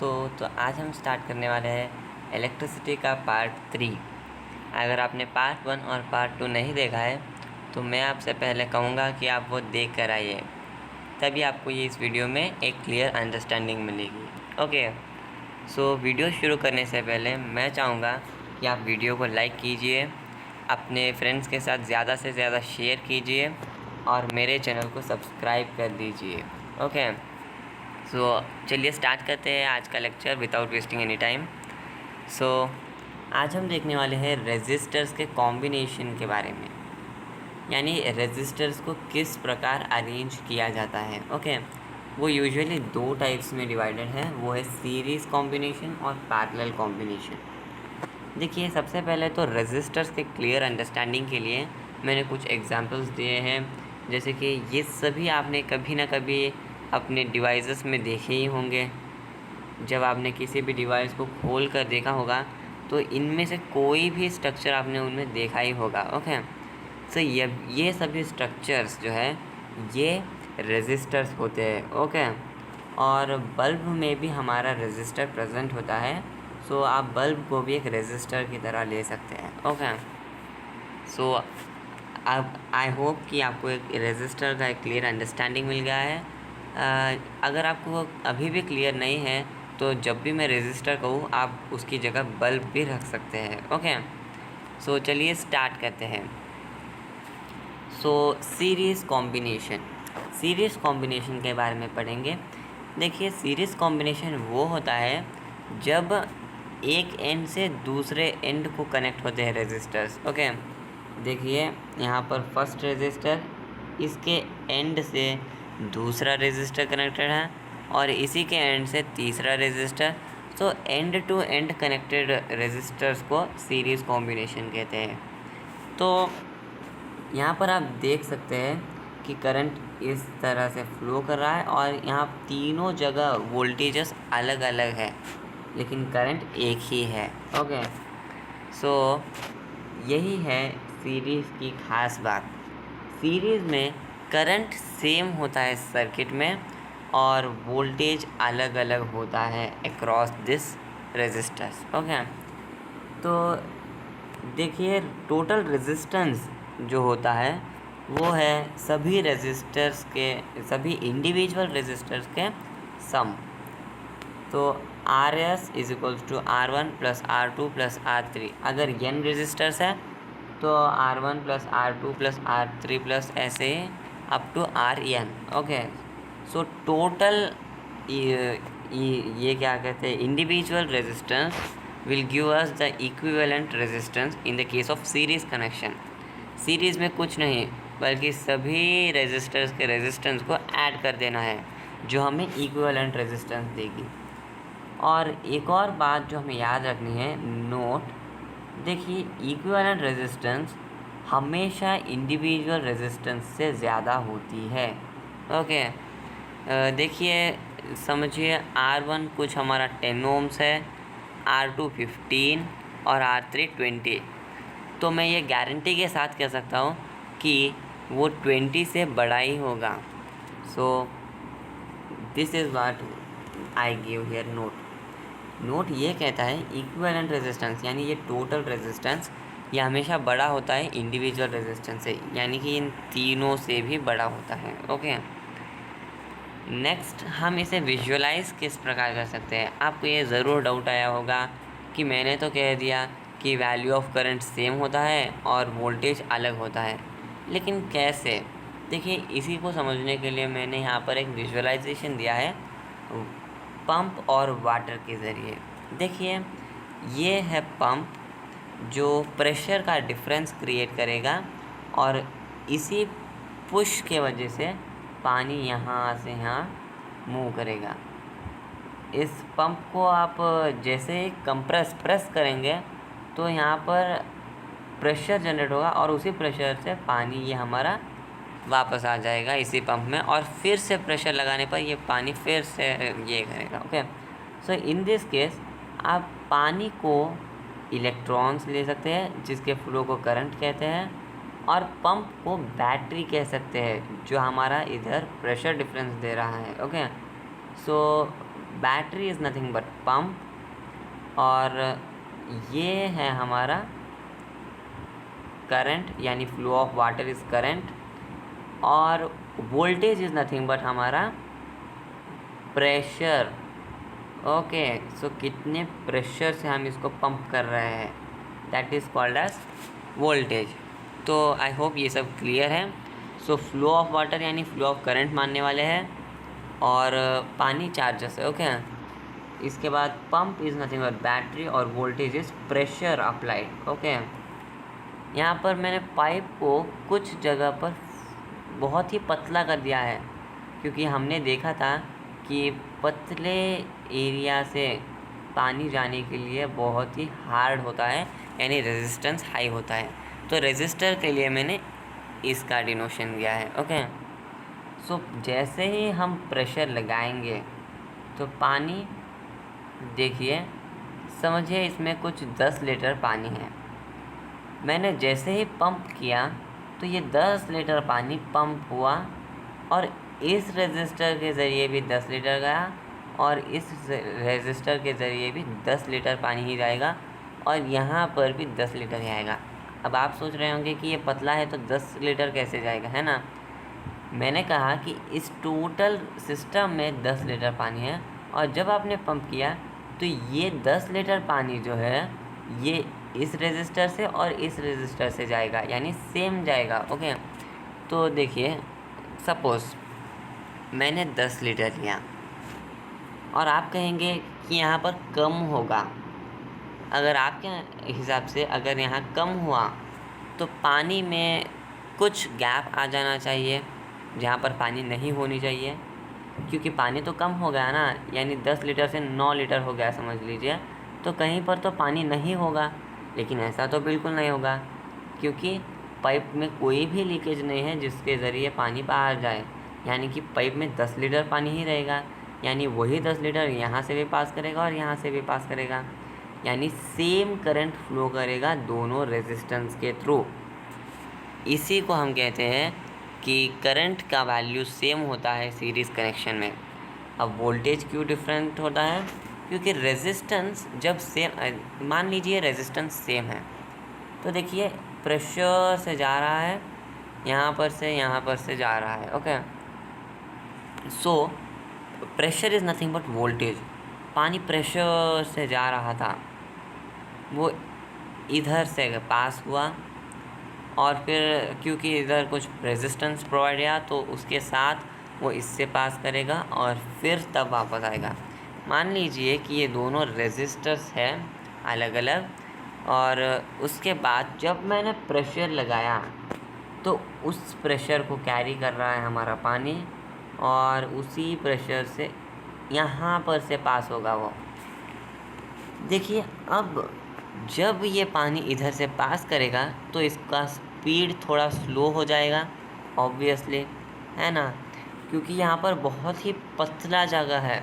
दोस्तों, तो आज हम स्टार्ट करने वाले हैं इलेक्ट्रिसिटी का पार्ट 3। अगर आपने पार्ट 1 और पार्ट 2 नहीं देखा है तो मैं आपसे पहले कहूँगा कि आप वो देख कर आइए, तभी आपको ये इस वीडियो में एक क्लियर अंडरस्टैंडिंग मिलेगी। ओके, सो वीडियो शुरू करने से पहले मैं चाहूँगा कि आप वीडियो को लाइक कीजिए, अपने फ्रेंड्स के साथ ज़्यादा से ज़्यादा शेयर कीजिए और मेरे चैनल को सब्सक्राइब कर दीजिए। ओके, सो चलिए स्टार्ट करते हैं आज का lecture without wasting any time. So आज हम देखने वाले हैं रेजिस्टर्स के कॉम्बिनेशन के बारे में, यानी रेजिस्टर्स को किस प्रकार अरेंज किया जाता है। ओके, वो यूजुअली दो टाइप्स में डिवाइडेड है, वो है सीरीज़ कॉम्बिनेशन और पैरेलल कॉम्बिनेशन। देखिए, सबसे पहले तो रेजिस्टर्स के क्लियर अंडरस्टैंडिंग के लिए मैंने कुछ एग्जांपल्स दिए हैं, जैसे कि ये सभी आपने कभी ना कभी अपने डिवाइसेस में देखे ही होंगे। जब आपने किसी भी डिवाइस को खोल कर देखा होगा तो इनमें से कोई भी स्ट्रक्चर आपने उनमें देखा ही होगा। ओके, तो ये सभी स्ट्रक्चर्स जो है ये रेजिस्टर्स होते हैं। ओके, और बल्ब में भी हमारा रेजिस्टर प्रेजेंट होता है, सो आप बल्ब को भी एक रेजिस्टर की तरह ले सकते हैं। ओके, सो अब आई होप कि आपको एक रेजिस्टर का एक क्लियर अंडरस्टैंडिंग मिल गया है। अगर आपको अभी भी क्लियर नहीं है तो जब भी मैं रेजिस्टर कहूँ आप उसकी जगह बल्ब भी रख सकते हैं। ओके, सो चलिए स्टार्ट करते हैं। सो सीरीज़ कॉम्बिनेशन के बारे में पढ़ेंगे। देखिए, सीरीज़ कॉम्बिनेशन वो होता है जब एक एंड से दूसरे एंड को कनेक्ट होते हैं रेजिस्टर्स। ओके, देखिए यहाँ पर फर्स्ट रेजिस्टर, इसके एंड से दूसरा रेजिस्टर कनेक्टेड है और इसी के एंड से तीसरा रेजिस्टर। तो end to end connected resistors को सीरीज़ कॉम्बिनेशन कहते हैं। तो यहाँ पर आप देख सकते हैं कि करंट इस तरह से फ्लो कर रहा है और यहाँ तीनों जगह वोल्टेजेस अलग अलग है लेकिन करंट एक ही है। ओके, सो यही है सीरीज़ की खास बात। सीरीज़ में करंट सेम होता है सर्किट में और वोल्टेज अलग अलग होता है अक्रॉस दिस रेजिस्टर्स। ओके, तो देखिए टोटल रेजिस्टेंस जो होता है वो है सभी रेजिस्टर्स के, सभी इंडिविजुअल रेजिस्टर्स के सम। तो RS is equals to R1 plus R2 plus R3। अगर n रेजिस्टर्स है तो R1 plus R2 plus R3 plus ऐसे up to RN। Okay, so total ये क्या कहते हैं, individual resistance will give us the equivalent resistance in the case of series connection. Series में कुछ नहीं बल्कि सभी रेजिस्टर्स के रेजिस्टेंस को ऐड कर देना है जो हमें इक्विवेलेंट रेजिस्टेंस देगी। और एक और बात जो हमें याद रखनी है, नोट, देखिए इक्विवेलेंट रेजिस्टेंस हमेशा इंडिविजुअल रेजिस्टेंस से ज़्यादा होती है। ओके, देखिए समझिए R1 कुछ हमारा 10 ओम्स है, R2 15 और R3 20। तो मैं ये गारंटी के साथ कह सकता हूँ कि वो 20 से बड़ा ही होगा। सो this is what I give here note ये कहता है इक्विवेलेंट रेजिस्टेंस यानी ये टोटल रेजिस्टेंस ये हमेशा बड़ा होता है इंडिविजुअल रेजिस्टेंस से, यानी कि इन तीनों से भी बड़ा होता है। ओके, नेक्स्ट हम इसे विजुअलाइज किस प्रकार कर सकते हैं। आपको ये ज़रूर डाउट आया होगा कि मैंने तो कह दिया कि वैल्यू ऑफ करंट सेम होता है और वोल्टेज अलग होता है, लेकिन कैसे। देखिए, इसी को समझने के लिए मैंने यहाँ पर एक विजुअलाइजेशन दिया है पंप और वाटर के ज़रिए। देखिए, ये है पंप जो प्रेशर का डिफरेंस क्रिएट करेगा और इसी पुश के वजह से पानी यहाँ से यहाँ मूव करेगा। इस पंप को आप जैसे ही प्रेस करेंगे तो यहाँ पर प्रेशर जनरेट होगा और उसी प्रेशर से पानी ये हमारा वापस आ जाएगा इसी पंप में और फिर से प्रेशर लगाने पर ये पानी फिर से ये करेगा। Okay, so in this case आप पानी को इलेक्ट्रॉन्स ले सकते हैं जिसके फ्लो को करंट कहते हैं और पंप को बैटरी कह सकते हैं जो हमारा इधर प्रेशर डिफरेंस दे रहा है। Okay, so battery is nothing but pump, और ये है हमारा करंट, यानी flow of water is current, और वोल्टेज इज़ नथिंग बट हमारा प्रेशर। ओके, सो कितने प्रेशर से हम इसको पंप कर रहे हैं, that is called as voltage. तो आई होप ये सब क्लियर है। सो फ्लो ऑफ वाटर यानी फ्लो ऑफ करंट मानने वाले हैं, और पानी चार्जेस है। ओके, इसके बाद pump is nothing but battery, और voltage is pressure applied. Okay, यहाँ पर मैंने पाइप को कुछ जगह पर बहुत ही पतला कर दिया है, क्योंकि हमने देखा था कि पतले एरिया से पानी जाने के लिए बहुत ही हार्ड होता है, यानी रेजिस्टेंस हाई होता है। तो रेजिस्टर के लिए मैंने इसका डिनोशन दिया है। ओके, सो जैसे ही हम प्रेशर लगाएंगे तो पानी, देखिए समझिए इसमें कुछ 10 लीटर पानी है। मैंने जैसे ही पंप किया तो ये 10 लीटर पानी पंप हुआ, और इस रेजिस्टर के ज़रिए भी 10 लीटर गया, और इस रेजिस्टर के ज़रिए भी 10 लीटर पानी ही जाएगा, और यहाँ पर भी 10 लीटर ही आएगा। अब आप सोच रहे होंगे कि ये पतला है तो 10 लीटर कैसे जाएगा, है ना। मैंने कहा कि इस टोटल सिस्टम में 10 लीटर पानी है, और जब आपने पंप किया तो ये 10 लीटर पानी जो है ये इस रेजिस्टर से और इस रेजिस्टर से जाएगा, यानी सेम जाएगा। ओके, तो देखिए सपोज़ मैंने 10 लीटर लिया, और आप कहेंगे कि यहाँ पर कम होगा। अगर आपके हिसाब से अगर यहाँ कम हुआ तो पानी में कुछ गैप आ जाना चाहिए जहाँ पर पानी नहीं होनी चाहिए, क्योंकि पानी तो कम हो गया ना, यानी 10 लीटर से 9 लीटर हो गया समझ लीजिए, तो कहीं पर तो पानी नहीं होगा। लेकिन ऐसा तो बिल्कुल नहीं होगा, क्योंकि पाइप में कोई भी लीकेज नहीं है जिसके ज़रिए पानी बाहर जाए, यानी कि पाइप में 10 लीटर पानी ही रहेगा, यानी वही 10 लीटर यहाँ से भी पास करेगा और यहाँ से भी पास करेगा, यानी सेम करंट फ्लो करेगा दोनों रेजिस्टेंस के थ्रू। इसी को हम कहते हैं कि करंट का वैल्यू सेम होता है सीरीज़ कनेक्शन में। अब वोल्टेज क्यों डिफरेंट होता है, क्योंकि रेजिस्टेंस जब सेम, मान लीजिए रेजिस्टेंस सेम है, तो देखिए प्रेशर से जा रहा है, यहाँ पर से जा रहा है। Okay, so pressure is nothing but voltage. पानी प्रेशर से जा रहा था, वो इधर से पास हुआ, और फिर क्योंकि इधर कुछ रेजिस्टेंस प्रोवाइड किया तो उसके साथ वो इससे पास करेगा और फिर तब वापस आएगा। मान लीजिए कि ये दोनों रेजिस्टर्स हैं अलग अलग, और उसके बाद जब मैंने प्रेशर लगाया तो उस प्रेशर को कैरी कर रहा है हमारा पानी, और उसी प्रेशर से यहाँ पर से पास होगा वो। देखिए अब जब ये पानी इधर से पास करेगा तो इसका स्पीड थोड़ा स्लो हो जाएगा, ऑब्वियसली, है ना, क्योंकि यहाँ पर बहुत ही पतला जगह है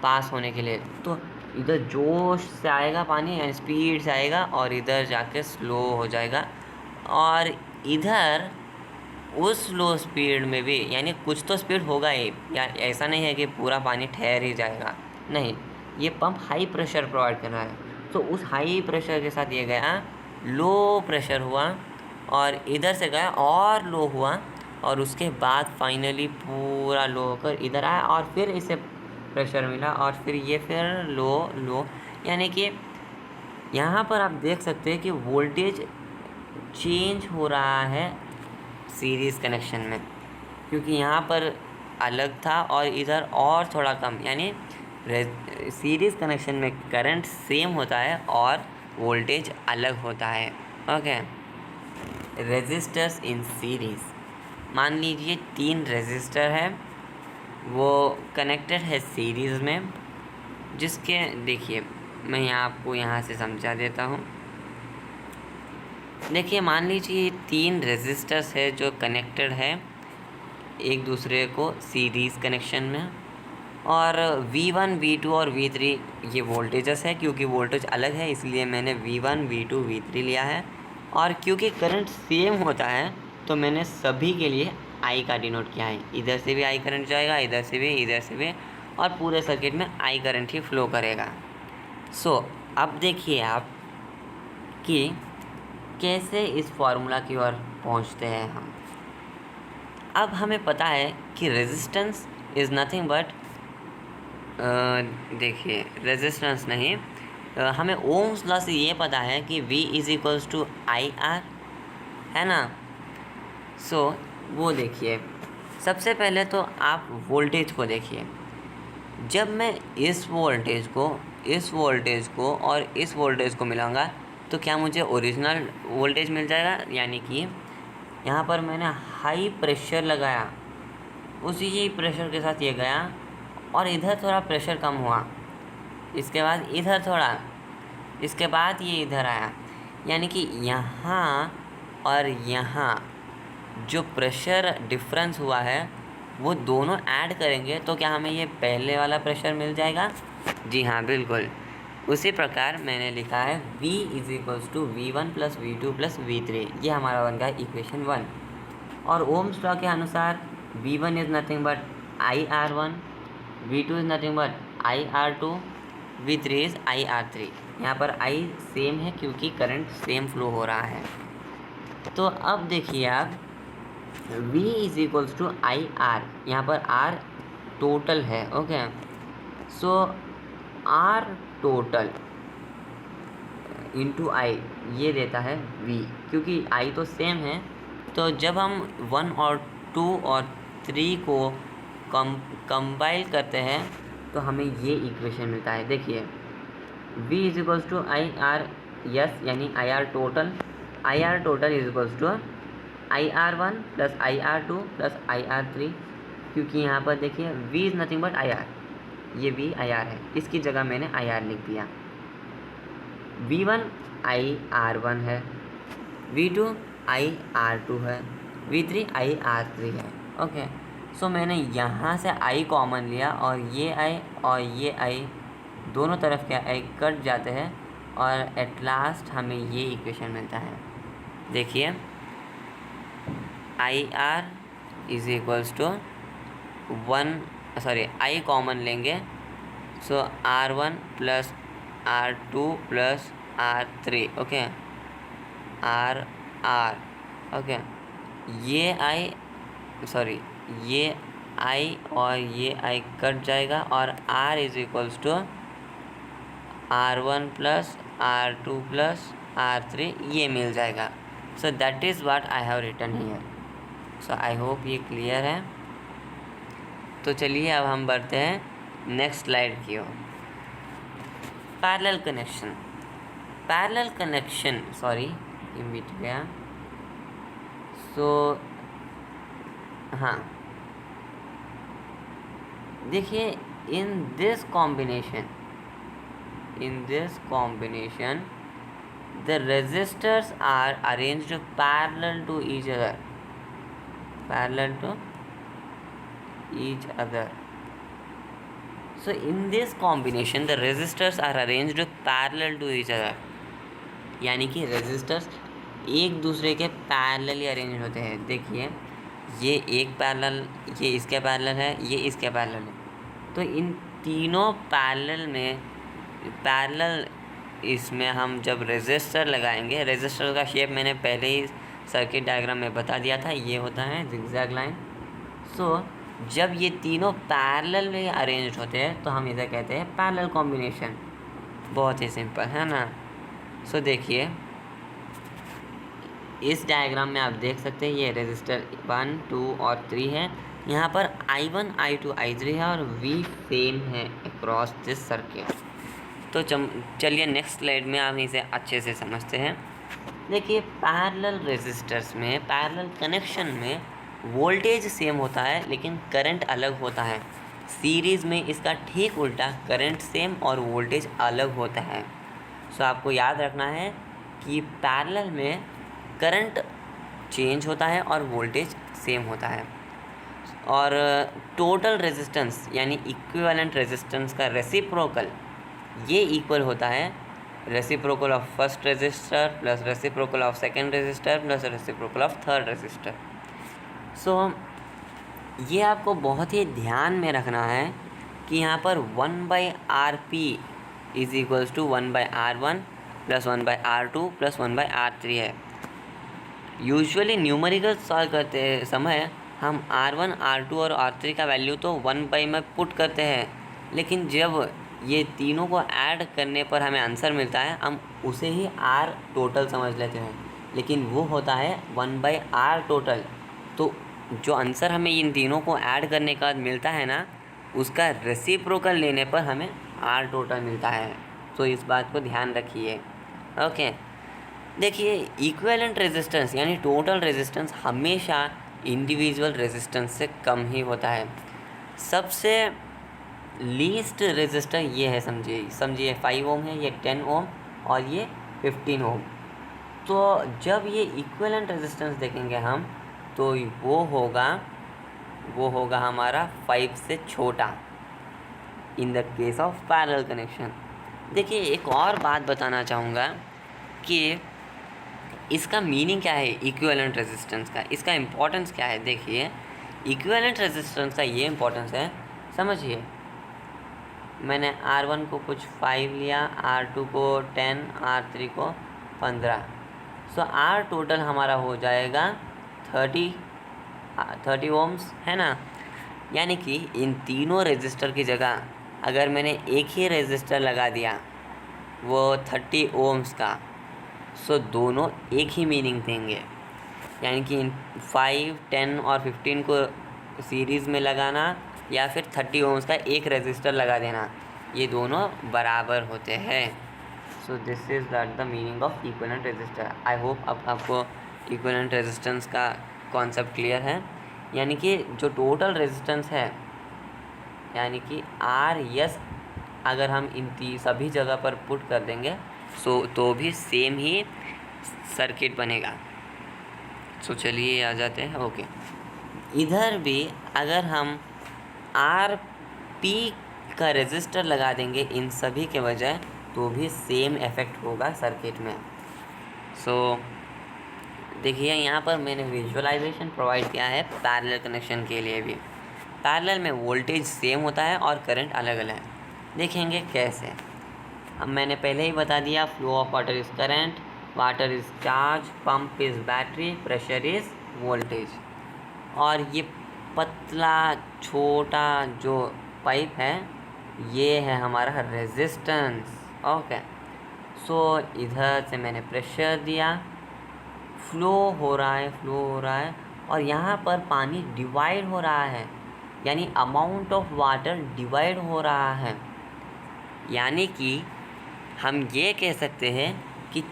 पास होने के लिए। तो इधर जोश से आएगा पानी, यानी स्पीड से आएगा, और इधर जाके स्लो हो जाएगा, और इधर उस स्लो स्पीड में भी, यानी कुछ तो स्पीड होगा ही, या ऐसा नहीं है कि पूरा पानी ठहर ही जाएगा, नहीं, ये पंप हाई प्रेशर प्रोवाइड कर रहा है। तो उस हाई प्रेशर के साथ ये गया, लो प्रेशर हुआ, और इधर से गया और लो हुआ, और उसके बाद फाइनली पूरा लो होकर इधर आया, और फिर इसे प्रेशर मिला, और फिर ये फिर लो लो, यानी कि यहाँ पर आप देख सकते हैं कि वोल्टेज चेंज हो रहा है सीरीज़ कनेक्शन में, क्योंकि यहाँ पर अलग था और इधर और थोड़ा कम, यानी सीरीज़ कनेक्शन में करंट सेम होता है और वोल्टेज अलग होता है। ओके, रेजिस्टर्स इन सीरीज़, मान लीजिए 3 रेजिस्टर है, वो कनेक्टेड है सीरीज़ में, जिसके देखिए मैं आपको यहाँ से समझा देता हूँ। देखिए मान लीजिए 3 रेजिस्टर्स है जो कनेक्टेड है एक दूसरे को सीरीज़ कनेक्शन में, और V1, V2 और V3 ये वोल्टेजेस है, क्योंकि वोल्टेज अलग है इसलिए मैंने V1, V2, V3 लिया है, और क्योंकि करंट सेम होता है तो मैंने सभी के लिए I का डिनोट किया है। इधर से भी I करंट जाएगा, इधर से भी, और पूरे सर्किट में आई करंट ही फ्लो करेगा। अब देखिए आप कि कैसे इस फॉर्मूला की ओर पहुंचते हैं हम। अब हमें पता है कि रेजिस्टेंस इज़ नथिंग बट, देखिए रेजिस्टेंस नहीं, हमें ओम्स लॉ से ये पता है कि V is equals to I R, है ना। वो देखिए, सबसे पहले तो आप वोल्टेज को देखिए। जब मैं इस वोल्टेज को और इस वोल्टेज को मिलाऊंगा तो क्या मुझे ओरिजिनल वोल्टेज मिल जाएगा, यानी कि यहाँ पर मैंने हाई प्रेशर लगाया, उसी ही प्रेशर के साथ ये गया और इधर थोड़ा प्रेशर कम हुआ, इसके बाद इधर थोड़ा, इसके बाद ये इधर आया, यानी कि यहाँ और यहाँ जो प्रेशर डिफरेंस हुआ है वो दोनों ऐड करेंगे तो क्या हमें ये पहले वाला प्रेशर मिल जाएगा? जी हाँ, बिल्कुल। उसी प्रकार मैंने लिखा है V is equals to V1 plus V2 plus V3, ये हमारा बन गया इक्वेशन 1। और ओम्स लॉ के अनुसार V1 is nothing but IR1, V2 is nothing but IR2, V3 is IR3। यहाँ पर I सेम है क्योंकि करंट सेम फ्लो हो रहा है। तो अब देखिए आप, V is equals to I R, यहाँ पर R टोटल है, okay. R total into I ये देता है V, क्योंकि I तो सेम है। तो जब हम 1 और 2 और 3 को कंबाइन करते हैं तो हमें ये इक्वेशन मिलता है। देखिए V is equals to I R, yes, यानी I R total is equals to IR1 plus IR2 plus IR3, क्योंकि यहाँ पर देखिए V is nothing but IR, ये V IR है, इसकी जगह मैंने IR लिख दिया। V1 IR1 है, V2 IR2 है, V3 IR3 है, ओके। मैंने यहाँ से I कॉमन लिया और ये I दोनों तरफ के I कट जाते हैं और एट लास्ट हमें ये इक्वेशन मिलता है। देखिए IR is equals to I common लेंगे, R1 plus R2 plus R3, okay, R okay. ये I और ये I कट जाएगा और R is equals to R1 plus R2 plus R3, ये मिल जाएगा। That is what I have written here. I hope ये क्लियर है। तो चलिए अब हम बढ़ते हैं नेक्स्ट स्लाइड की ओर। पैरेलल कनेक्शन, ये मिट गया। हाँ, देखिए in this combination the resistors are arranged parallel to each other. So in this combination the resistors are arranged parallel to each other, यानी कि रेजिस्टर्स एक दूसरे के पैरेलली अरेंज होते हैं। देखिए ये एक पैरेलल, ये इसके पैरेलल है, ये इसके पैरेलल है। तो इन तीनों पैरेलल इसमें हम जब रेजिस्टर लगाएंगे, रेजिस्टर का शेप मैंने पहले ही सर्किट डायग्राम में बता दिया था, ये होता है जिगजैग लाइन। जब ये तीनों पैरेलल में अरेंज होते हैं तो हम इसे कहते हैं पैरेलल कॉम्बिनेशन। बहुत ही सिंपल है ना। देखिए इस डायग्राम में आप देख सकते हैं ये रेजिस्टर 1, 2 और 3 है। यहाँ पर I1, I2, I3 है और V सेम है अक्रॉस दिस सर्किट। तो चलिए नेक्स्ट स्लाइड में हम इसे अच्छे से समझते हैं। देखिए पैरेलल रेजिस्टर्स में, पैरेलल कनेक्शन में वोल्टेज सेम होता है लेकिन करंट अलग होता है। सीरीज़ में इसका ठीक उल्टा, करंट सेम और वोल्टेज अलग होता है। आपको याद रखना है कि पैरेलल में करंट चेंज होता है और वोल्टेज सेम होता है। और टोटल रेजिस्टेंस यानी इक्विवेलेंट रेजिस्टेंस का रेसिप्रोकल ये इक्वल होता है reciprocal of first resistor plus reciprocal of second resistor plus reciprocal of third resistor. ये आपको बहुत ही ध्यान में रखना है कि यहाँ पर 1/RP is equals to 1/R1 plus 1/R2 plus 1/R3 है। यूजुअली न्यूमेरिकल सॉल्व करते समय हम R1, R2 और R3 का वैल्यू तो 1 में पुट करते हैं, लेकिन जब ये तीनों को ऐड करने पर हमें आंसर मिलता है हम उसे ही R टोटल समझ लेते हैं, लेकिन वो होता है 1/R टोटल। तो जो आंसर हमें इन तीनों को ऐड करने के बाद मिलता है ना, उसका रेसिप्रोकल लेने पर हमें R टोटल मिलता है। तो इस बात को ध्यान रखिए। ओके, देखिए इक्विवेलेंट रेजिस्टेंस यानी टोटल रेजिस्टेंस हमेशा इंडिविजुअल रेजिस्टेंस से कम ही होता है। सबसे लीस्ट रेजिस्टर ये है, समझिए 5 ओम है, ये 10 ओम और ये 15 ओम। तो जब ये इक्विवेलेंट रेजिस्टेंस देखेंगे हम तो वो होगा हमारा 5 से छोटा इन the case of parallel connection. देखिए एक और बात बताना चाहूँगा कि इसका मीनिंग क्या है इक्विवेलेंट रेजिस्टेंस का, इसका इम्पोर्टेंस क्या है। देखिए इक्विवेलेंट रेजिस्टेंस का ये इम्पोर्टेंस है, समझिए मैंने R1 को कुछ 5 लिया, R2 को 10, R3 को 15, सो R टोटल हमारा हो जाएगा 30 ओम्स, है ना। यानी कि इन तीनों रेजिस्टर की जगह अगर मैंने एक ही रेजिस्टर लगा दिया वो 30 ओम्स का, सो दोनों एक ही मीनिंग देंगे। यानी कि इन 5, 10 और 15 को सीरीज़ में लगाना या फिर 30 ओम्स का एक रेजिस्टर लगा देना, ये दोनों बराबर होते हैं। So this is the meaning of equivalent resistor. I hope अब आपको इक्विवेलेंट रेजिस्टेंस का कॉन्सेप्ट क्लियर है। यानी कि जो टोटल रेजिस्टेंस है, यानी कि R अगर हम इन सभी जगह पर पुट कर देंगे तो भी सेम ही सर्किट बनेगा। सो चलिए आ जाते हैं। ओके, इधर भी अगर हम RP का रेजिस्टर लगा देंगे इन सभी के बजाय तो भी सेम इफेक्ट होगा सर्किट में। सो देखिए यहाँ पर मैंने विजुअलाइजेशन प्रोवाइड किया है पैरेलल कनेक्शन के लिए भी। पैरेलल में वोल्टेज सेम होता है और करंट अलग अलग है। देखेंगे कैसे। अब मैंने पहले ही बता दिया, flow of water is current, water is charge, pump is battery, pressure is voltage. और ये पतला छोटा जो पाइप है ये है हमारा रेजिस्टेंस। ओके, सो इधर से मैंने प्रेशर दिया, फ्लो हो रहा है और यहाँ पर पानी डिवाइड हो रहा है, यानी अमाउंट ऑफ वाटर डिवाइड हो रहा है। यानी कि हम ये कह सकते हैं कि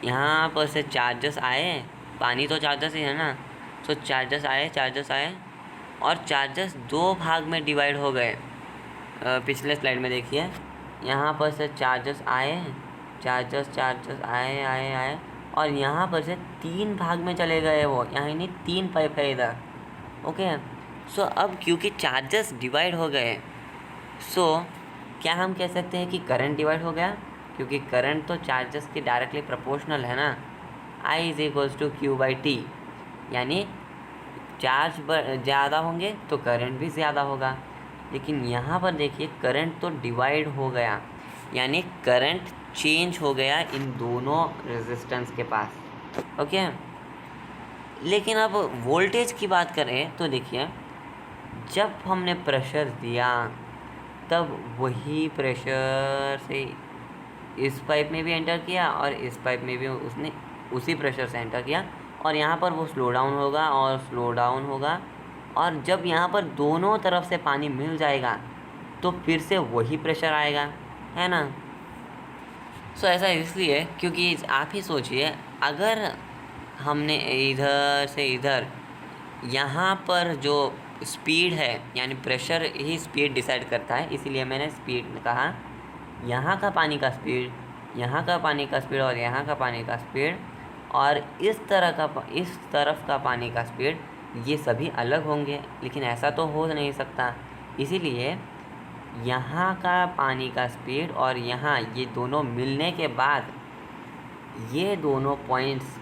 यहाँ पर से चार्जेस आए, पानी तो चार्जेस ही है ना, सो चार्जेस आए और चार्जेस 2 भाग में डिवाइड हो गए। पिछले स्लाइड में देखिए, यहाँ पर से चार्जेस आए और यहाँ पर से 3 भाग में चले गए वो, यहाँ नहीं 3 पाइप है इधर। ओके, सो अब क्योंकि चार्जेस डिवाइड हो गए, सो क्या हम कह सकते हैं कि करंट डिवाइड हो गया, क्योंकि करंट तो चार्जेस के डायरेक्टली प्रोपोर्शनल है ना। I = Q/T, यानी चार्ज ज़्यादा होंगे तो करंट भी ज़्यादा होगा। लेकिन यहाँ पर देखिए करंट तो डिवाइड हो गया, यानी करंट चेंज हो गया इन दोनों रेजिस्टेंस के पास। ओके, लेकिन अब वोल्टेज की बात करें तो देखिए जब हमने प्रेशर दिया तब वही प्रेशर से इस पाइप में भी एंटर किया और इस पाइप में भी उसने उसी प्रेशर से एंटर किया, और यहाँ पर वो स्लो डाउन होगा और जब यहाँ पर दोनों तरफ से पानी मिल जाएगा तो फिर से वही प्रेशर आएगा, है ना। सो ऐसा इसलिए क्योंकि आप ही सोचिए, अगर हमने इधर से इधर यहाँ पर जो स्पीड है, यानी प्रेशर ही स्पीड डिसाइड करता है, इसीलिए मैंने स्पीड कहा, यहाँ का पानी का स्पीड, यहाँ का पानी का स्पीड और यहाँ का पानी का स्पीड और इस तरफ का पानी का स्पीड, ये सभी अलग होंगे। लेकिन ऐसा तो हो नहीं सकता, इसीलिए यहाँ का पानी का स्पीड और यहाँ ये दोनों मिलने के बाद ये दोनों पॉइंट्स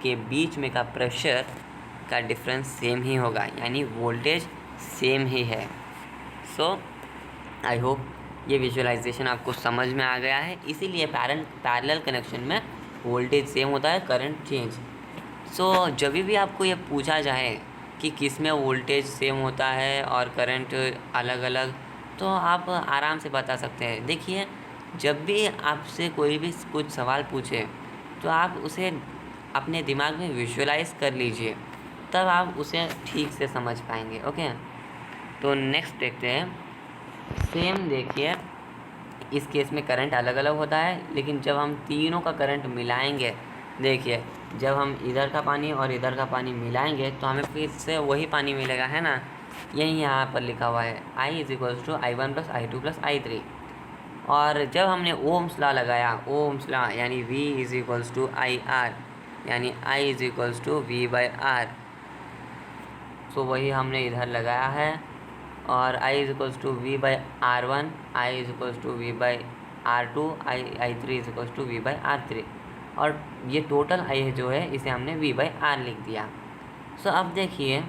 के बीच में का प्रेशर का डिफरेंस सेम ही होगा, यानी वोल्टेज सेम ही है। सो आई होप ये विजुअलाइजेशन आपको समझ में आ गया है। इसीलिए पैरेलल कनेक्शन में वोल्टेज सेम होता है, करंट चेंज। सो जब भी आपको ये पूछा जाए कि किस में वोल्टेज सेम होता है और करंट अलग अलग, तो आप आराम से बता सकते हैं। देखिए, जब भी आपसे कोई भी कुछ सवाल पूछे तो आप उसे अपने दिमाग में विजुअलाइज कर लीजिए, तब आप उसे ठीक से समझ पाएंगे। ओके, तो नेक्स्ट देखते हैं। सेम देखिए, इस केस में करंट अलग अलग होता है, लेकिन जब हम तीनों का करंट मिलाएंगे, देखिए जब हम इधर का पानी और इधर का पानी मिलाएंगे तो हमें फिर से वही पानी मिलेगा, है ना। यही यहाँ पर लिखा हुआ है I = I1 + I2 + I3। और जब हमने ओम्स लॉ लगाया, ओम्स लॉ यानी V = IR, यानी I = V/R, सो वही हमने इधर लगाया है। और I = V/R1, I = V/R2, I3 = V/R3, और ये टोटल I जो है इसे हमने V/R लिख दिया। सो अब देखिए,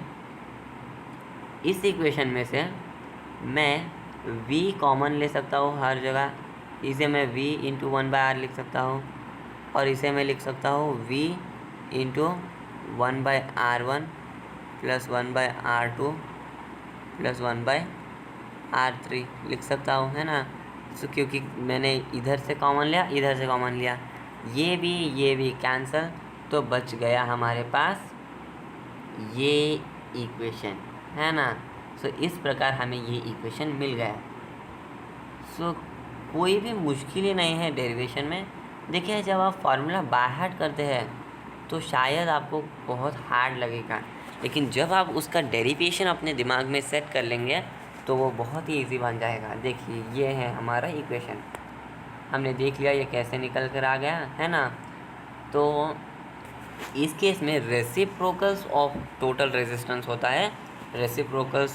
इस इक्वेशन में से मैं V कॉमन ले सकता हूँ हर जगह। इसे मैं V × 1/R लिख सकता हूँ, और इसे मैं लिख सकता हूँ V × 1/R1 + 1/R2 + 1/R3 लिख सकता हूँ, है ना। सो क्योंकि मैंने इधर से कॉमन लिया, इधर से कॉमन लिया, ये भी कैंसल, तो बच गया हमारे पास ये इक्वेशन, है ना। सो इस प्रकार हमें ये इक्वेशन मिल गया। सो कोई भी मुश्किल ही नहीं है डेरिवेशन में। देखिए, जब आप फार्मूला बाय हार्ट करते हैं तो शायद आपको बहुत हार्ड लगेगा, लेकिन जब आप उसका डेरिवेशन अपने दिमाग में सेट कर लेंगे तो वो बहुत ही इजी बन जाएगा। देखिए, ये है हमारा इक्वेशन, हमने देख लिया ये कैसे निकल कर आ गया, है ना। तो इस केस में रेसिप्रोकल्स ऑफ टोटल रेजिस्टेंस होता है, रेसिप्रोकल्स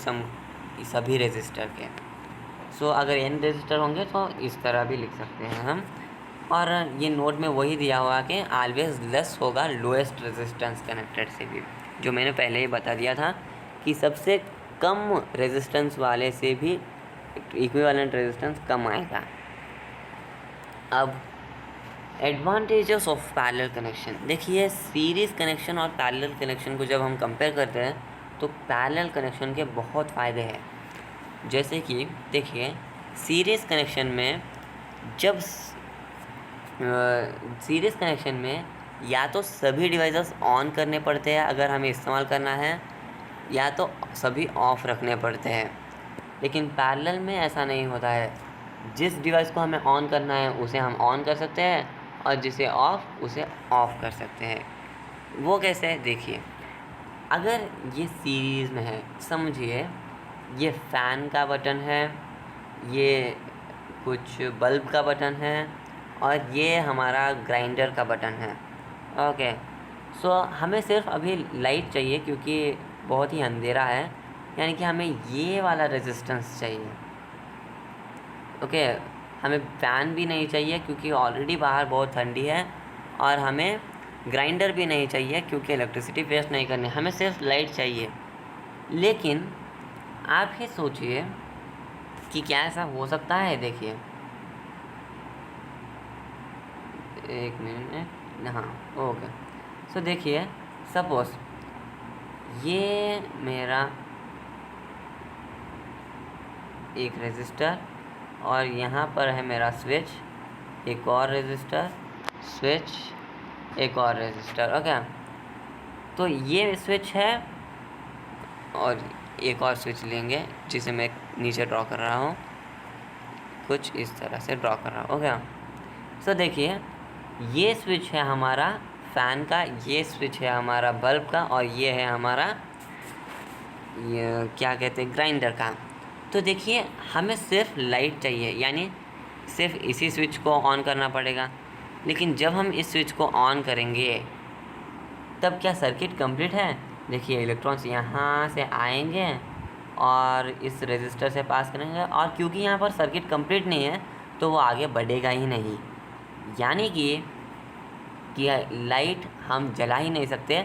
सभी रेजिस्टर के। सो अगर n रेजिस्टर होंगे तो इस तरह भी लिख सकते हैं हम। और ये नोट में वही दिया हुआ कि ऑलवेज लेस होगा लोएस्ट रेजिस्टेंस कनेक्टेड से भी, जो मैंने पहले ही बता दिया था कि सबसे कम रेजिस्टेंस वाले से भी इक्विवेलेंट रेजिस्टेंस कम आएगा। अब एडवांटेजेस ऑफ पैरेलल कनेक्शन। देखिए, सीरीज़ कनेक्शन और पैरेलल कनेक्शन को जब हम कंपेयर करते हैं तो पैरेलल कनेक्शन के बहुत फ़ायदे हैं। जैसे कि देखिए, सीरीज़ कनेक्शन में जब सीरीज़ कनेक्शन में या तो सभी डिवाइसेस ऑन करने पड़ते हैं अगर हमें इस्तेमाल करना है, या तो सभी ऑफ़ रखने पड़ते हैं। लेकिन पैरेलल में ऐसा नहीं होता है। जिस डिवाइस को हमें ऑन करना है उसे हम ऑन कर सकते हैं, और जिसे ऑफ़ उसे ऑफ़ कर सकते हैं। वो कैसे है, देखिए, अगर ये सीरीज़ में है, समझिए ये फ़ैन का बटन है, ये कुछ बल्ब का बटन है, और ये हमारा ग्राइंडर का बटन है। ओके, सो हमें सिर्फ अभी लाइट चाहिए क्योंकि बहुत ही अंधेरा है, यानी कि हमें ये वाला रेजिस्टेंस चाहिए। ओके, हमें फ़ैन भी नहीं चाहिए क्योंकि ऑलरेडी बाहर बहुत ठंडी है, और हमें ग्राइंडर भी नहीं चाहिए क्योंकि इलेक्ट्रिसिटी वेस्ट नहीं करनी, हमें सिर्फ लाइट चाहिए। लेकिन आप ही सोचिए कि क्या ऐसा हो सकता है। देखिए, एक मिनट, हाँ, ओके। सो देखिए, सपोज़ ये मेरा एक रेजिस्टर, और यहाँ पर है मेरा स्विच, एक और रेजिस्टर, स्विच, एक और रेजिस्टर। ओके, तो ये स्विच है और एक और स्विच लेंगे जिसे मैं नीचे ड्रॉ कर रहा हूँ, कुछ इस तरह से ड्रॉ कर रहा हूँ। ओके, सो देखिए, ये स्विच है हमारा फ़ैन का, ये स्विच है हमारा बल्ब का, और ये है हमारा ये क्या कहते हैं, ग्राइंडर का। तो देखिए, हमें सिर्फ लाइट चाहिए, यानी सिर्फ इसी स्विच को ऑन करना पड़ेगा। लेकिन जब हम इस स्विच को ऑन करेंगे तब क्या सर्किट कंप्लीट है। देखिए, इलेक्ट्रॉन्स यहाँ से आएंगे और इस रेजिस्टर से पास करेंगे, और क्योंकि यहाँ पर सर्किट कंप्लीट नहीं है तो वो आगे बढ़ेगा ही नहीं। यानी कि लाइट हम जला ही नहीं सकते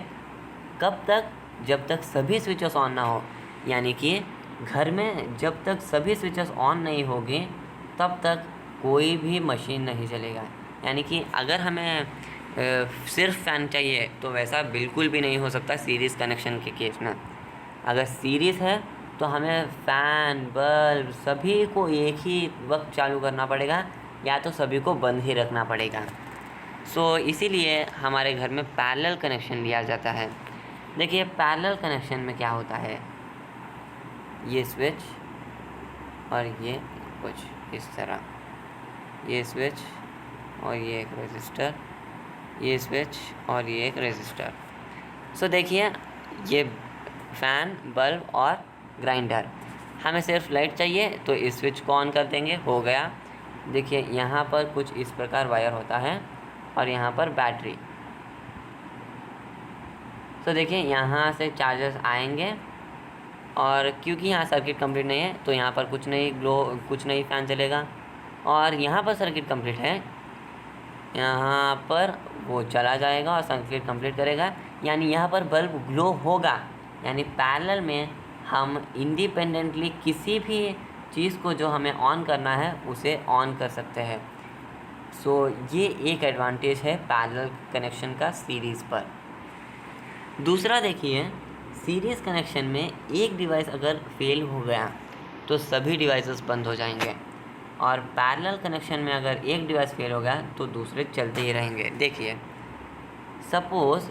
कब तक, जब तक सभी स्विचेस ऑन ना हो। यानी कि घर में जब तक सभी स्विचेस ऑन नहीं होंगे तब तक कोई भी मशीन नहीं चलेगा। यानी कि अगर हमें सिर्फ फ़ैन चाहिए तो वैसा बिल्कुल भी नहीं हो सकता सीरीज़ कनेक्शन के केस में। अगर सीरीज़ है तो हमें फ़ैन, बल्ब सभी को एक ही वक्त चालू करना पड़ेगा या तो सभी को बंद ही रखना पड़ेगा। इसीलिए हमारे घर में पैरेलल कनेक्शन लिया जाता है। देखिए पैरेलल कनेक्शन में क्या होता है, ये स्विच और ये कुछ इस तरह, ये स्विच और ये एक रेजिस्टर, ये स्विच और ये एक रेजिस्टर। देखिए ये फ़ैन, बल्ब और ग्राइंडर, हमें सिर्फ लाइट चाहिए तो इस स्विच को ऑन कर देंगे, हो गया। देखिए यहाँ पर कुछ इस प्रकार वायर होता है और यहाँ पर बैटरी। देखिए यहाँ से चार्जर्स आएंगे और क्योंकि यहाँ सर्किट कंप्लीट नहीं है तो यहाँ पर कुछ नहीं फ़ैन चलेगा। और यहाँ पर सर्किट कंप्लीट है, यहाँ पर वो चला जाएगा और सर्किट कंप्लीट करेगा, यानी यहाँ पर बल्ब ग्लो होगा। यानी पैरेलल में हम इंडिपेंडेंटली किसी भी चीज़ को जो हमें ऑन करना है उसे ऑन कर सकते हैं। ये एक एडवांटेज है पैरेलल कनेक्शन का सीरीज़ पर। दूसरा देखिए, सीरीज़ कनेक्शन में एक डिवाइस अगर फेल हो गया तो सभी डिवाइसेस बंद हो जाएंगे, और पैरेलल कनेक्शन में अगर एक डिवाइस फेल हो गया तो दूसरे चलते ही रहेंगे। देखिए सपोज़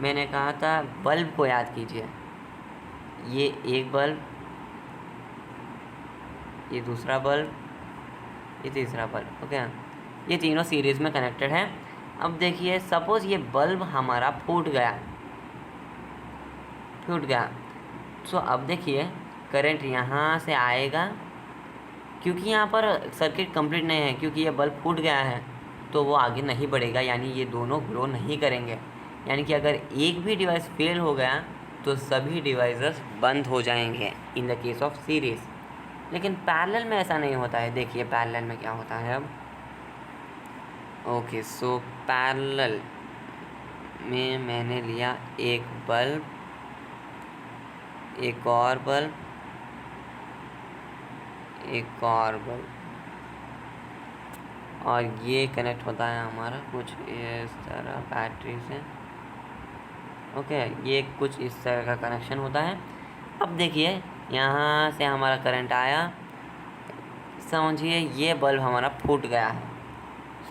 मैंने कहा था बल्ब को याद कीजिए, ये एक बल्ब, ये दूसरा बल्ब, ये तीसरा बल्ब, ओके, ये तीनों सीरीज़ में कनेक्टेड हैं। अब देखिए सपोज़ ये बल्ब हमारा फूट गया, अब देखिए करंट यहाँ से आएगा, क्योंकि यहाँ पर सर्किट कंप्लीट नहीं है, क्योंकि ये बल्ब फूट गया है तो वो आगे नहीं बढ़ेगा, यानी ये दोनों ग्लो नहीं करेंगे। यानी कि अगर एक भी डिवाइस फेल हो गया तो सभी डिवाइसेस बंद हो जाएंगे इन द केस ऑफ सीरीज़। लेकिन पैरेलल में ऐसा नहीं होता है। देखिए पैरेलल में क्या होता है अब, ओके, पैरेलल में मैंने लिया एक बल्ब, एक और बल्ब, एक और बल्ब, और ये कनेक्ट होता है हमारा कुछ इस तरह बैटरी से, ओके, ये कुछ इस तरह का कनेक्शन होता है। अब देखिए यहाँ से हमारा करंट आया, समझिए ये बल्ब हमारा फूट गया है।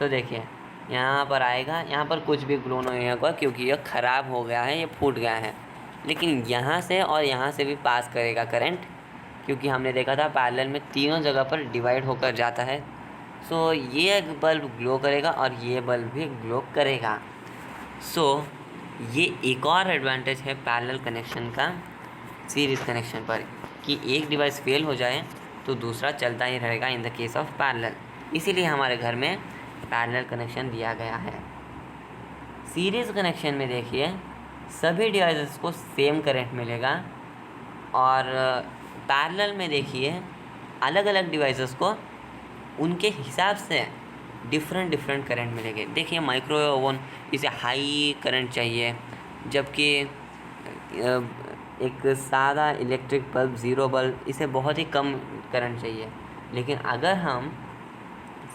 देखिए यहाँ पर आएगा, यहाँ पर कुछ भी ग्लो नहीं होगा क्योंकि ये ख़राब हो गया है, ये फूट गया है। लेकिन यहाँ से और यहाँ से भी पास करेगा करंट, क्योंकि हमने देखा था पैरेलल में तीनों जगह पर डिवाइड होकर जाता है। ये बल्ब ग्लो करेगा और ये बल्ब भी ग्लो करेगा। ये एक और एडवांटेज है पैरेलल कनेक्शन का सीरीज़ कनेक्शन पर, कि एक डिवाइस फेल हो जाए तो दूसरा चलता ही रहेगा इन द केस ऑफ पैरेलल। इसीलिए हमारे घर में पैरेलल कनेक्शन दिया गया है। सीरीज़ कनेक्शन में देखिए सभी डिवाइसेस को सेम करंट मिलेगा, और पैरेलल में देखिए अलग अलग डिवाइसेस को उनके हिसाब से डिफरेंट करंट मिलेंगे। देखिए माइक्रोवेव ओवन, इसे हाई करंट चाहिए, जबकि एक सादा इलेक्ट्रिक बल्ब, ज़ीरो बल्ब, इसे बहुत ही कम करंट चाहिए। लेकिन अगर हम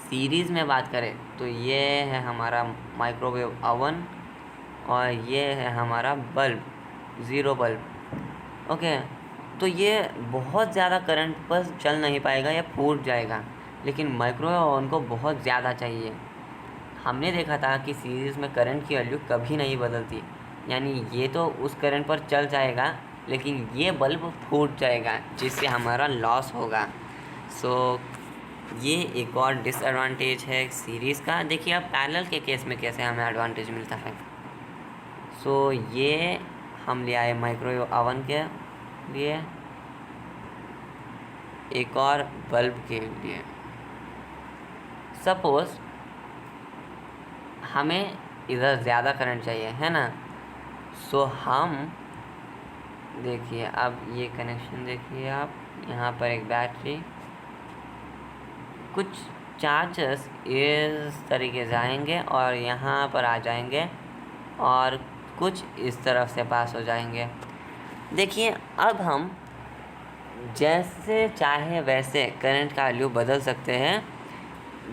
सीरीज़ में बात करें तो ये है हमारा माइक्रोवेव ओवन और ये है हमारा बल्ब, ज़ीरो बल्ब, ओके। तो ये बहुत ज़्यादा करंट पर चल नहीं पाएगा या फूट जाएगा, लेकिन माइक्रोवेव ओवन को बहुत ज़्यादा चाहिए। हमने देखा था कि सीरीज़ में करंट की वैल्यू कभी नहीं बदलती, यानी ये तो उस करंट पर चल जाएगा लेकिन ये बल्ब फूट जाएगा जिससे हमारा लॉस होगा। ये एक और डिसएडवांटेज है सीरीज़ का। देखिए अब पैरेलल के केस में कैसे हमें एडवांटेज मिलता है। ये हम ले आए माइक्रोवेव ओवन के लिए, एक और बल्ब के लिए। सपोज़ हमें इधर ज़्यादा करंट चाहिए, है ना, हम देखिए अब ये कनेक्शन देखिए आप, यहाँ पर एक बैटरी, कुछ चार्जर्स इस तरीके से आएंगे और यहाँ पर आ जाएंगे और कुछ इस तरफ से पास हो जाएंगे। देखिए अब हम जैसे चाहे वैसे करंट का वैल्यू बदल सकते हैं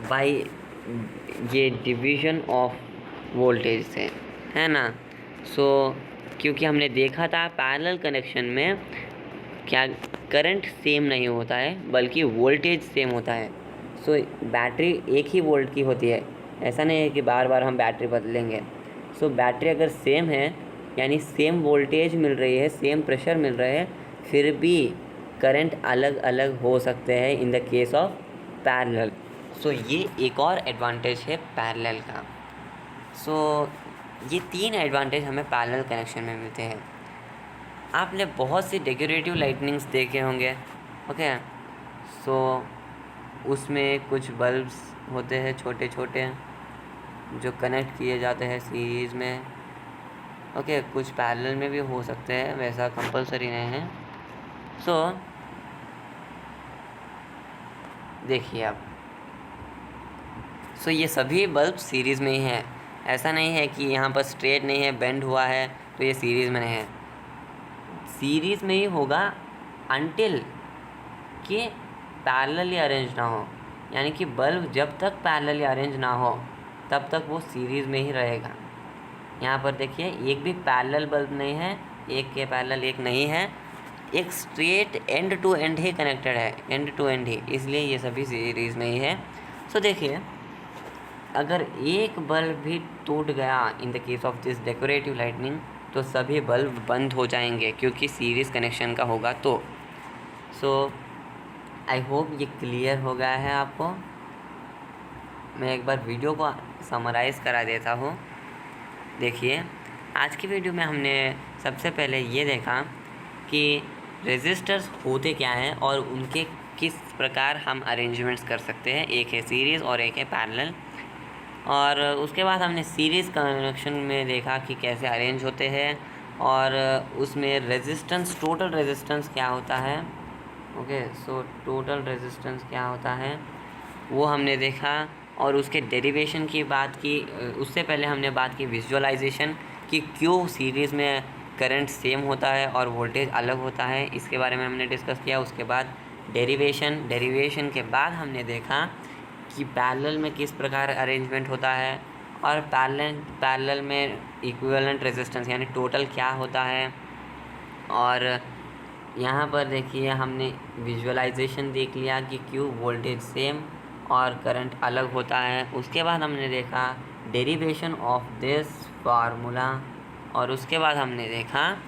बाई ये डिवीज़न ऑफ वोल्टेज से, है ना। क्योंकि हमने देखा था पैरेलल कनेक्शन में क्या करंट सेम नहीं होता है बल्कि वोल्टेज सेम होता है। बैटरी एक ही वोल्ट की होती है, ऐसा नहीं है कि बार बार हम बैटरी बदलेंगे। बैटरी अगर सेम है यानी सेम वोल्टेज मिल रही है, सेम प्रेशर मिल रहा है, फिर भी करंट अलग अलग हो सकते हैं इन द केस ऑफ पैरेलल। ये एक और एडवांटेज है पैरेलल का। ये 3 एडवांटेज हमें पैरेलल कनेक्शन में मिलते हैं। आपने बहुत सी डेकोरेटिव लाइटनिंग्स देखे होंगे, ओके। उसमें कुछ बल्ब्स होते हैं छोटे छोटे जो कनेक्ट किए जाते हैं सीरीज़ में, ओके। कुछ पैरेलल में भी हो सकते हैं, वैसा कंपलसरी नहीं है। देखिए आप, ये सभी बल्ब सीरीज़ में ही हैं। ऐसा नहीं है कि यहाँ पर स्ट्रेट नहीं है, बेंड हुआ है तो ये सीरीज़ में नहीं है। सीरीज़ में ही होगा अनटिल कि पैरेलली अरेंज ना हो, यानी कि बल्ब जब तक पैरेलली अरेंज ना हो तब तक वो सीरीज़ में ही रहेगा। यहाँ पर देखिए एक भी पैरेलल बल्ब नहीं है, एक के पैरेलल एक नहीं है, एक स्ट्रेट एंड टू एंड ही कनेक्टेड है, एंड टू एंड ही, इसलिए ये सभी सीरीज़ में ही है। देखिए अगर एक बल्ब भी टूट गया इन the case of this decorative lightning तो सभी बल्ब बंद हो जाएंगे क्योंकि सीरीज़ कनेक्शन का होगा। आई होप ये क्लियर हो गया है आपको। मैं एक बार वीडियो को समराइज़ करा देता हूँ। देखिए आज की वीडियो में हमने सबसे पहले ये देखा कि रेजिस्टर्स होते क्या हैं और उनके किस प्रकार हम अरेंजमेंट्स कर सकते हैं, एक है सीरीज़ और एक है पैरेलल। और उसके बाद हमने सीरीज़ कनेक्शन में देखा कि कैसे अरेंज होते हैं और उसमें रेजिस्टेंस, टोटल रेजिस्टेंस क्या होता है, ओके। टोटल रेजिस्टेंस क्या होता है वो हमने देखा और उसके डेरिवेशन की बात की। उससे पहले हमने बात की विजुअलाइजेशन कि क्यों सीरीज़ में करंट सेम होता है और वोल्टेज अलग होता है, इसके बारे में हमने डिस्कस किया। उसके बाद डेरिवेशन के बाद हमने देखा कि पैरेलल में किस प्रकार अरेंजमेंट होता है और पैरेलल में इक्विवेलेंट रेजिस्टेंस यानी टोटल क्या होता है। और यहाँ पर देखिए हमने विजुअलाइजेशन देख लिया कि क्यों वोल्टेज सेम और करंट अलग होता है। उसके बाद हमने देखा डेरिवेशन ऑफ दिस फार्मूला और उसके बाद हमने देखा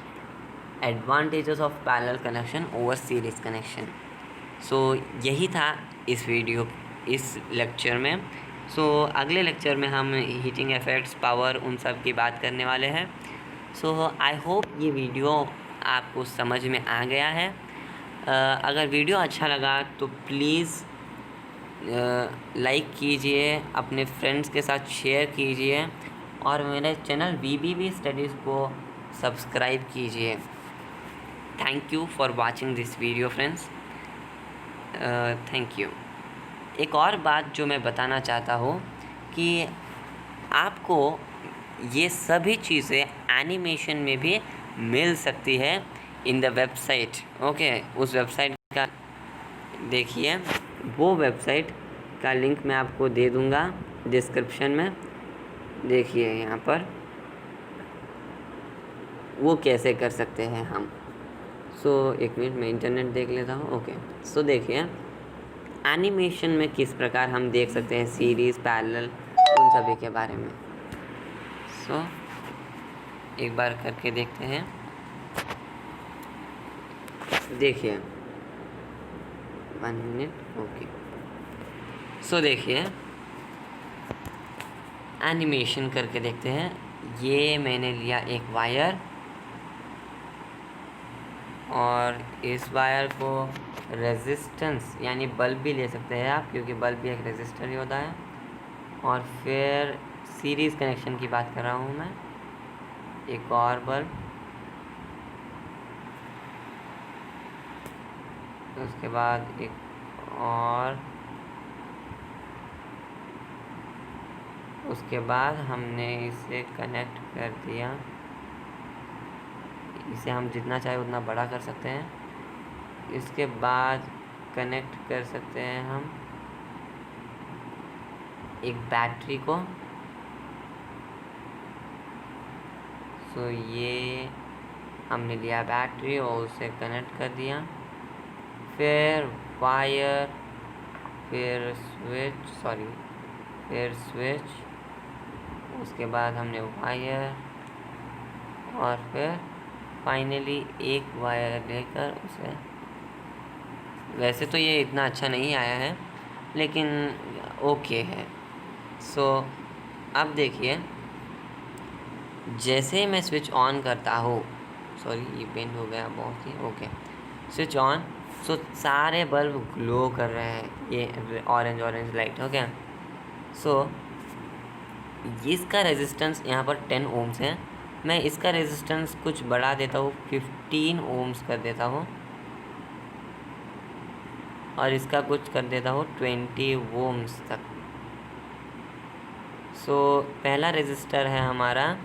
advantages of parallel connection over series connection. यही था इस लेक्चर में। अगले लेक्चर में हम हीटिंग इफ़ेक्ट्स, पावर, उन सब की बात करने वाले हैं। आई होप ये वीडियो आपको समझ में आ गया है। अगर वीडियो अच्छा लगा तो प्लीज़ लाइक कीजिए, अपने फ्रेंड्स के साथ शेयर कीजिए और मेरे चैनल VBB स्टडीज़ को सब्सक्राइब कीजिए। Thank you for watching this video friends, thank you. एक और बात जो मैं बताना चाहता हूँ कि आपको ये सभी चीज़ें एनिमेशन में भी मिल सकती है इन द वेबसाइट, ओके। उस वेबसाइट का देखिए, वो वेबसाइट का लिंक मैं आपको दे दूँगा डिस्क्रिप्शन में। देखिए यहाँ पर वो कैसे कर सकते हैं हम। एक मिनट मैं इंटरनेट देख लेता हूँ, ओके। देखिए एनिमेशन में किस प्रकार हम देख सकते हैं सीरीज़, पैरेलल, उन सभी के बारे में। एक बार करके देखते हैं। देखिए 1 मिनट, ओके। देखिए एनिमेशन करके देखते हैं। ये मैंने लिया एक वायर और इस वायर को रेजिस्टेंस यानी बल्ब भी ले सकते हैं आप, क्योंकि बल्ब भी एक रेजिस्टर ही होता है। और फिर सीरीज़ कनेक्शन की बात कर रहा हूँ मैं, एक और बल्ब, उसके बाद एक और, उसके बाद हमने इसे कनेक्ट कर दिया। इसे हम जितना चाहे उतना बड़ा कर सकते हैं। इसके बाद कनेक्ट कर सकते हैं हम एक बैटरी को। सो ये हमने लिया बैटरी और उसे कनेक्ट कर दिया, फिर वायर, फिर स्विच, उसके बाद हमने वायर और फिर फाइनली एक वायर लेकर उसे, वैसे तो ये इतना अच्छा नहीं आया है लेकिन ओके है। सो अब देखिए, जैसे ही मैं स्विच ऑन करता हूँ, सॉरी ये बेंड हो गया बहुत ही, ओके, स्विच ऑन, सो सारे बल्ब ग्लो कर रहे हैं, ये ऑरेंज लाइट, ओके। सो इसका रेजिस्टेंस यहाँ पर 10 ओम्स है, मैं इसका रेजिस्टेंस कुछ बढ़ा देता हूँ, 15 ओम्स कर देता हूँ, और इसका कुछ कर देता हूँ 20 ओम्स तक। सो पहला रेजिस्टर है हमारा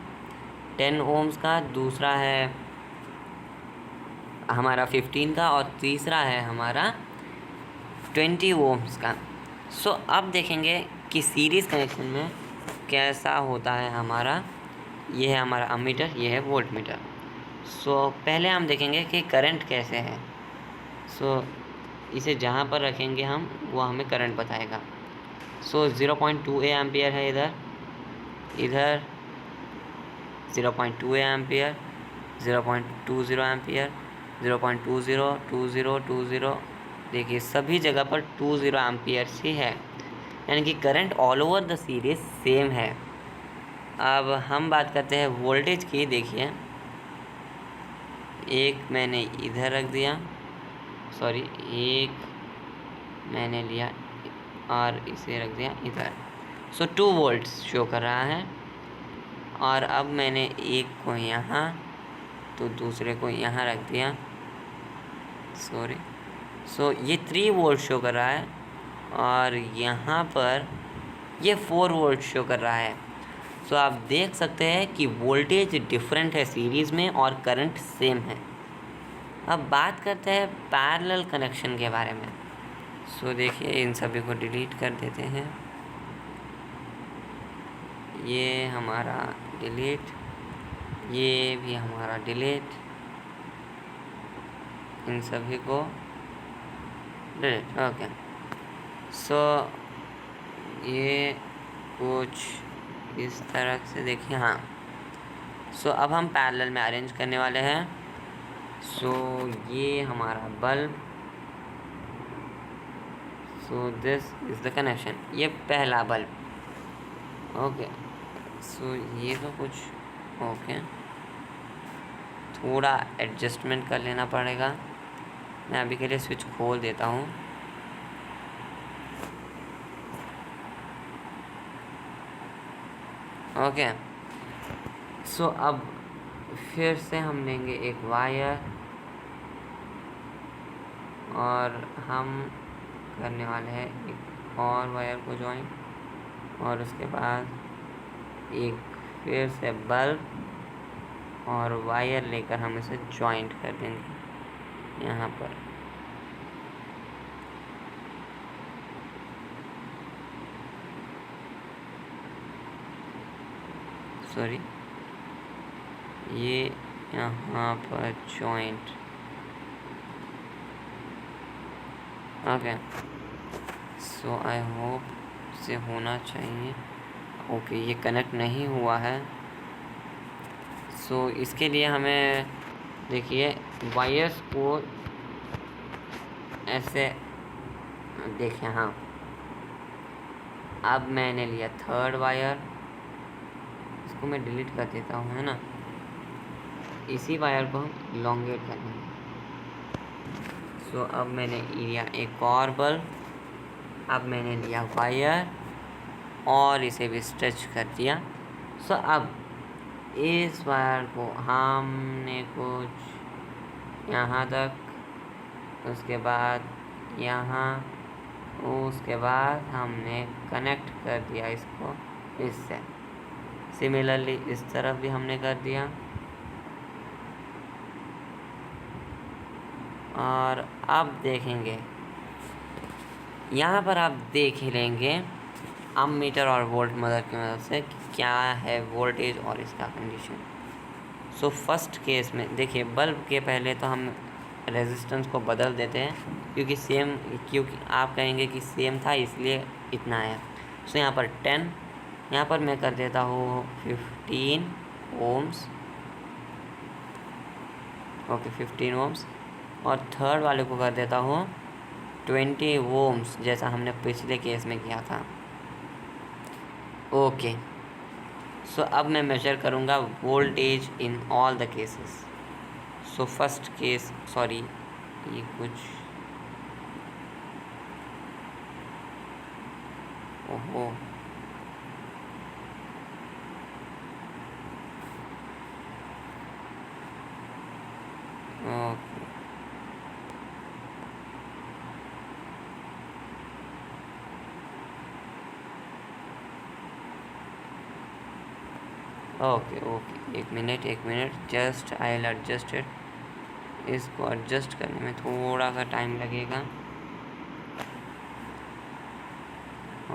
10 ओम्स का, दूसरा है हमारा 15 का, और तीसरा है हमारा 20 ओम्स का। सो अब देखेंगे कि सीरीज़ कनेक्शन में कैसा होता है हमारा। ये है हमारा अमीटर, ये है वोल्ट मीटर। सो पहले हम देखेंगे कि करंट कैसे है। सो इसे जहाँ पर रखेंगे हम, वो हमें करंट बताएगा। सो 0.2 एम्पियर है इधर 0.2 एम्पियर, 0.20 एम्पियर, 0.20, देखिए सभी जगह पर 20 एम्पियर ही है, यानी कि current all over the series same है। अब हम बात करते हैं वोल्टेज की। देखिए, एक मैंने इधर रख दिया, सॉरी एक मैंने लिया और इसे रख दिया इधर। सो 2 वोल्ट शो कर रहा है, और अब मैंने एक को यहाँ तो दूसरे को यहाँ रख दिया, सॉरी। सो ये 3 वोल्ट शो कर रहा है, और यहाँ पर ये 4 वोल्ट शो कर रहा है। सो आप देख सकते हैं कि वोल्टेज डिफरेंट है सीरीज़ में और करंट सेम है। अब बात करते हैं पैरेलल कनेक्शन के बारे में। सो देखिए, इन सभी को डिलीट कर देते हैं, ये हमारा डिलीट, ये भी हमारा डिलीट, इन सभी को डिलीट, ओके। सो ये कुछ इस तरह से देखिए, हाँ। सो अब हम पैरेलल में अरेंज करने वाले हैं। सो ये हमारा bulb, so this is the connection, ये पहला बल्ब, ओके। सो ये तो कुछ ओके, थोड़ा एडजस्टमेंट कर लेना पड़ेगा। मैं अभी के लिए स्विच खोल देता हूँ। ओके, सो अब फिर से हम लेंगे एक वायर, और हम करने वाले हैं एक और वायर को ज्वाइन, और उसके बाद एक फिर से बल्ब और वायर लेकर हम इसे ज्वाइंट कर देंगे यहाँ पर। सॉरी, ये यहाँ पर joint, okay. So I hope से होना चाहिए। ओके, ये कनेक्ट नहीं हुआ है। सो इसके लिए हमें देखिए वायर्स को ऐसे देखिए, हाँ। अब मैंने लिया थर्ड वायर, इसको मैं डिलीट कर देता हूँ, है ना। इसी वायर को हम लॉन्गेट करेंगे। सो अब मैंने लिया एक और बल्ब, अब मैंने लिया वायर और इसे भी स्ट्रेच कर दिया। सो अब इस वायर को हमने कुछ यहाँ तक, उसके बाद यहाँ, उसके बाद हमने कनेक्ट कर दिया इसको इससे। सिमिलरली इस तरफ भी हमने कर दिया। और अब देखेंगे, यहाँ पर आप देख ही लेंगे अमीटर और वोल्ट मीटर की मदद से क्या है वोल्टेज और इसका कंडीशन। सो फर्स्ट केस में देखिए, बल्ब के पहले तो हम रेजिस्टेंस को बदल देते हैं क्योंकि आप कहेंगे कि सेम था इसलिए इतना है। सो यहाँ पर 10, यहाँ पर मैं कर देता हूँ 15 ओम्स। ओके 15 ओम्स, और थर्ड वाले को कर देता हूँ 20 ओम्स, जैसा हमने पिछले केस में किया था। ओके, सो अब मैं मेजर करूँगा voltage in all the cases. So first case, sorry ये कुछ, ओहो ओके ओके एक minute just I will adjust it. इसको एडजस्ट करने में थोड़ा सा टाइम लगेगा।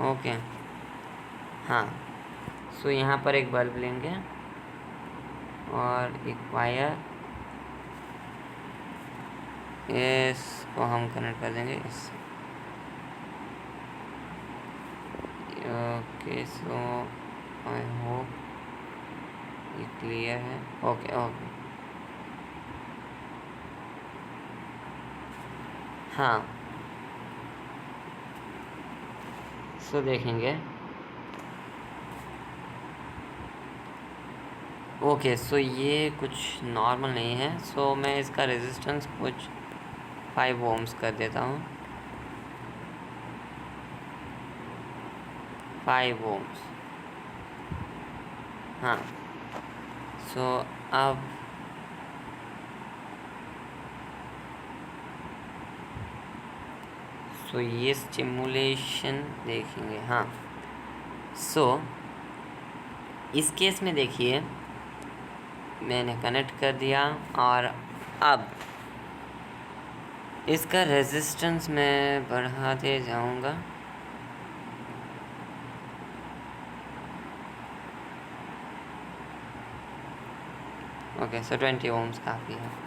ओके हाँ, सो यहाँ पर एक बल्ब लेंगे और एक वायर, इसको हम कनेक्ट कर देंगे इस। ओके, सो आई होप ये क्लियर है। ओके ओके हाँ, सो देखेंगे। ओके, सो ये कुछ नॉर्मल नहीं है। सो मैं इसका रेजिस्टेंस कुछ 5 ओम्स कर देता हूँ, 5 ओम्स। हाँ, सो अब ये स्टिमुलेशन देखेंगे। हाँ, सो इस केस में देखिए मैंने कनेक्ट कर दिया, और अब इसका रेजिस्टेंस मैं बढ़ाते जाऊंगा। ओके, सो 20 ओम्स काफ़ी है।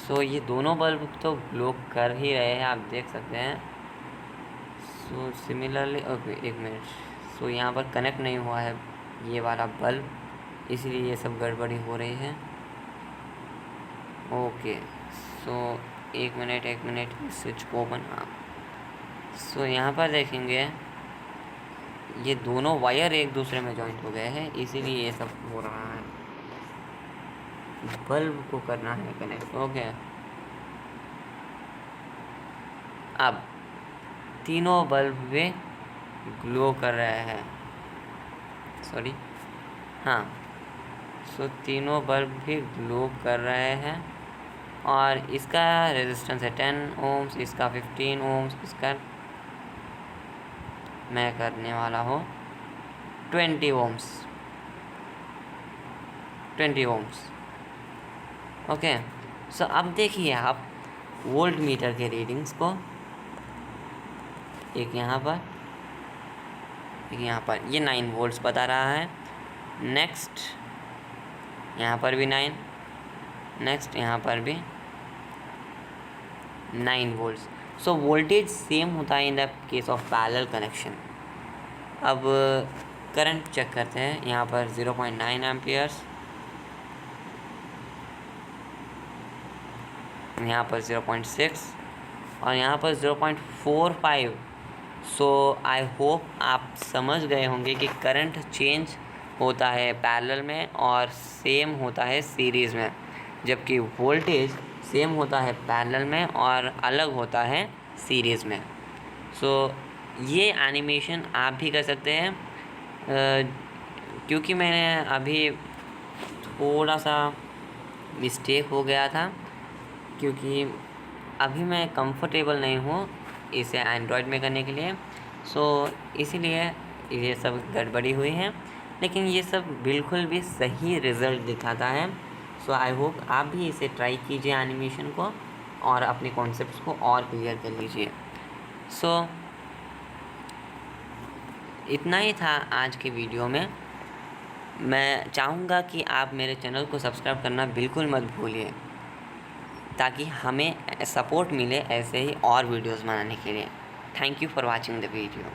सो ये दोनों बल्ब तो ग्लो कर ही रहे हैं, आप देख सकते हैं। सो सिमिलरली, ओके एक मिनट, सो यहाँ पर कनेक्ट नहीं हुआ है ये वाला बल्ब, इसलिए ये सब गड़बड़ी हो रही है। ओके, सो एक मिनट स्विच को ओपन। हाँ, सो यहाँ पर देखेंगे ये दोनों वायर एक दूसरे में जॉइंट हो गए हैं, इसीलिए ये सब हो रहा है। बल्ब को करना है कनेक्ट। ओके, अब तीनों बल्ब भी ग्लो कर रहे हैं, सॉरी हाँ, सो तीनों बल्ब भी ग्लो कर रहे हैं, और इसका रेजिस्टेंस है 10 ओम्स, इसका 15 ओम्स, इसका मैं करने वाला हूँ 20 ओम्स। ओके, सो अब देखिए आप वोल्ट मीटर के रीडिंग्स को, एक यहाँ पर, ये 9 वोल्ट्स बता रहा है। नेक्स्ट यहाँ पर भी 9, नेक्स्ट यहाँ पर भी 9 वोल्ट्स। सो वोल्टेज सेम होता है इन the case of parallel connection. अब करंट चेक करते हैं। यहाँ पर 0.9 एम्पियर्स, यहाँ पर 0.6 और यहाँ पर 0.45। सो आई होप आप समझ गए होंगे कि करंट चेंज होता है पैरेलल में और सेम होता है सीरीज़ में, जबकि वोल्टेज सेम होता है पैरेलल में और अलग होता है सीरीज़ में। सो ये एनिमेशन आप भी कर सकते हैं। क्योंकि मैंने अभी थोड़ा सा मिस्टेक हो गया था, क्योंकि अभी मैं कंफर्टेबल नहीं हूँ इसे एंड्रॉयड में करने के लिए। सो इसीलिए ये सब गड़बड़ी हुई है, लेकिन ये सब बिल्कुल भी सही रिज़ल्ट दिखाता है सो आई होप आप भी इसे ट्राई कीजिए एनिमेशन को और अपने कॉन्सेप्ट्स को और क्लियर कर लीजिए। सो इतना ही था आज के वीडियो में। मैं चाहूँगा कि आप मेरे चैनल को सब्सक्राइब करना बिल्कुल मत भूलिए, ताकि हमें सपोर्ट मिले ऐसे ही और वीडियोस बनाने के लिए। Thank you for watching the video.